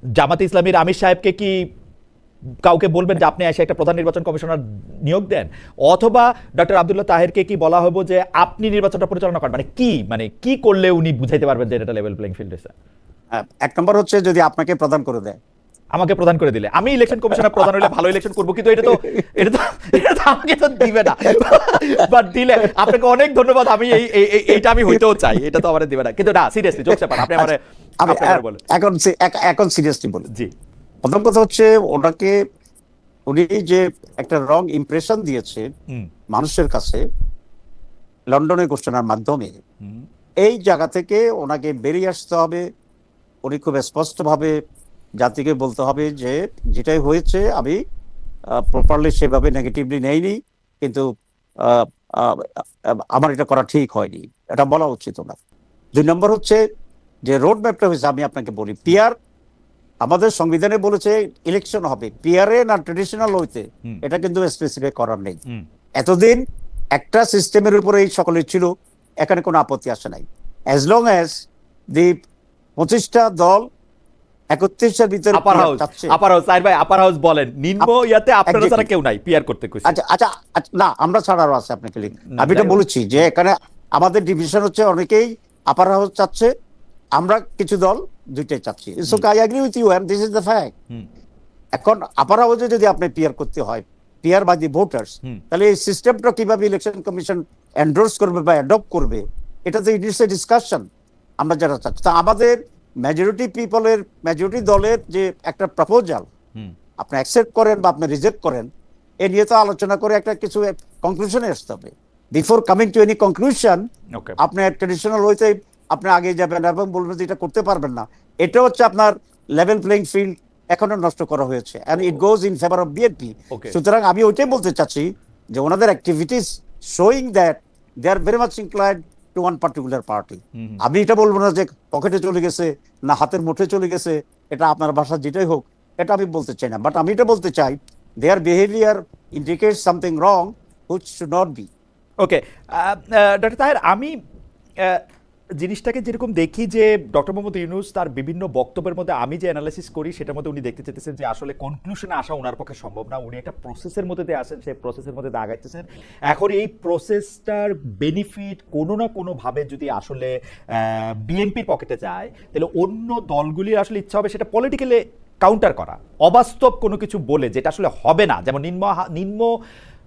জামাতে ইসলামীর আমির সাহেবকে কি কাউকে বলবেন যে আপনি এসে একটা প্রধান নির্বাচন কমিশনার নিয়োগ দেন, অথবা ডক্টর আব্দুল্লাহ তাহেরকে কি বলা হবে যে আপনি নির্বাচনটা পরিচালনা করেন? মানে কি করলে উনি বুঝাইতে পারবেন যে এটা লেভেল প্লেইং ফিল্ড হয়েছে? এক নম্বর হচ্ছে যদি আপনাকে প্রদান করে দেয়, আমাকে প্রদান করে দিলে আমি ইলেকশন কমিশনার প্রধান হলে ভালো ইলেকশন করবো, কিন্তু এটা তো আমাকে তো দিবে না। বাট দিলে আপনাকে অনেক ধন্যবাদ, আমি এইটা আমি হইতেও চাই, এটা তো আমার দিবে না। কিন্তু না, সিরিয়াসলি জোকস ব্যাপার, আপনি আমারে বলেন। এখন সিরিয়াসলি বলি। জি, প্রথম কথা হচ্ছে ওনাকে, উনি যে একটা রং ইমপ্রেশন দিয়েছে মানুষের কাছে লন্ডনের ঘোষণার মাধ্যমে, এই জায়গা থেকে ওনাকে বেরিয়ে আসতে হবে। উনি খুব স্পষ্টভাবে জাতিকে বলতে হবে যে যেটাই হয়েছে আমি প্রপারলি সেভাবে নেগেটিভলি নেইনি, কিন্তু আহ, আহ, আমার এটা করা ঠিক হয়নি, এটা বলা উচিত ওনার। 2 নম্বর হচ্ছে যে রোড ম্যাপটা হয়েছে, আমি আপনাকে বলি, পিআর আমাদের সংবিধানে বলেছে ইলেকশন হবে পিআর এ না ট্রেডিশনাল হইতে, এটা কিন্তু স্পেসিফাই করার নেই। এতদিন একটা সিস্টেমের উপরে এই সকলে ছিল, এখানে কোনো আপত্তি আসে নাই। অ্যাজ লং অ্যাজ দি 25টা দল 31-এর ভিতরে আপার হাউস সাইড ভাই, আপার হাউস বলেন, নিম্ন ইয়াতে আপনারা ছাড়া কেউ নাই পিআর করতে কইছে। আচ্ছা আচ্ছা আচ্ছা, না আমরা ছাড়া আরো আছে, আপনাকে আমি এটা বলেছি যে এখানে আমাদের ডিভিশন হচ্ছে, অনেকেই আপার হাউস চাচ্ছে, আমরা কিছু দল দুইটাই চাচ্ছি। So I agree with you and this is the fact. এখন আপার হাউসে যদি আপনি পিআর করতে হয়, পিআর বাই দি ভোটার্স, তাহলে এই সিস্টেমটা কিভাবে ইলেকশন কমিশন এন্ডোর্স করবে বা অ্যাডপ্ট করবে, এটা তো ইট ইজ এ ডিসকাশন। আমরা যারা চাচ্ছি, তা আমাদের মেজরিটি দলের যে একটা প্রপোজাল আপনি অ্যাকসেপ্ট করেন বা আপনি রিজেক্ট করেন, এ নিয়ে তো আলোচনা করে একটা কিছু কনক্লুশনে আসতে হবে। Before coming to any conclusion আপনি ট্রেডিশনাল হইতে আপনি আগে যাবেন এবং বলবেন যে এটা করতে পারবেন না, এটা হচ্ছে আপনার লেভেল প্লেইং ফিল্ড এখনো নষ্ট করা হয়েছে, and it goes in favour of BNP. সুতরাং আমি ওইটাই বলতে চাচ্ছি যে ওনাদের activities showing that they are very much inclined to one particular party. আমি এটা বলবো না যে পকেটে চলে গেছে না হাতের মুঠে চলে গেছে, এটা আপনার ভাষা যেটাই হোক, এটা আমি বলতে চাই না। বাট আমি এটা বলতে চাই their behaviour indicates something wrong which should not be. Okay doctor Taher, আমি জিনিসটাকে যেরকম দেখি যে ডক্টর মোহাম্মদ ইউনূস তার বিভিন্ন বক্তব্যের মধ্যে আমি যে অ্যানালাইসিস করি সেটার মধ্যে উনি দেখতে চাইতেছেন যে আসলে কনক্লুশনে আসা ওনার পক্ষে সম্ভব না, উনি একটা প্রসেসের মধ্যে দিয়ে আসেন, সেই প্রসেসের মধ্যে দিয়ে আগাইতেছেন। এখন এই প্রসেসটার বেনিফিট কোনো না কোনোভাবে যদি আসলে বিএনপির পকেটে যায়, তাহলে অন্য দলগুলির আসলে ইচ্ছা হবে সেটা পলিটিক্যালি কাউন্টার করা, অবাস্তব কোনো কিছু বলে যেটা আসলে হবে না, যেমন নিম্ন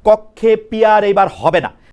কক্ষে পিআর এবার হবে না।